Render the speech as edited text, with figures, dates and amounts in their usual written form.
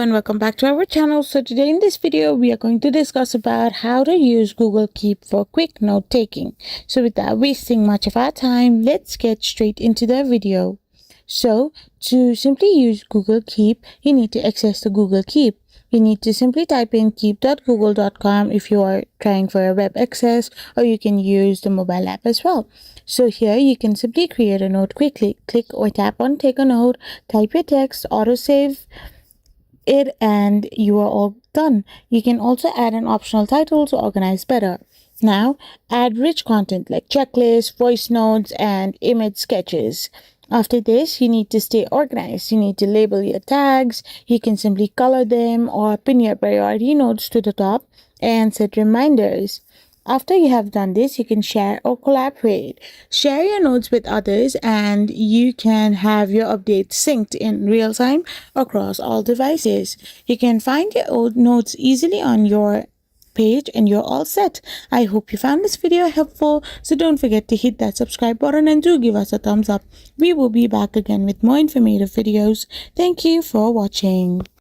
and welcome back to our channel. So today in this video we are going to discuss about how to use Google Keep for quick note taking. So without wasting much of our time, let's get straight into the video. So to simply use Google Keep, you need to access the Google Keep. You need to simply type in keep.google.com if you are trying for a web access, or you can use the mobile app as well. So here you can simply create a note quickly. Click or tap on take a note, type your text, autosave it, and you are all done. You can also add an optional title to organize better. Now add rich content like checklists, voice notes, and image sketches. After this, you need to stay organized. You need to label your tags. You can simply color them or pin your priority notes to the top and set reminders. After you have done this, you can share or collaborate. Share your notes with others and you can have your updates synced in real time across all devices. You can find your old notes easily on your page and you're all set. I hope you found this video helpful, so don't forget to hit that subscribe button and do give us a thumbs up. We will be back again with more informative videos. Thank you for watching.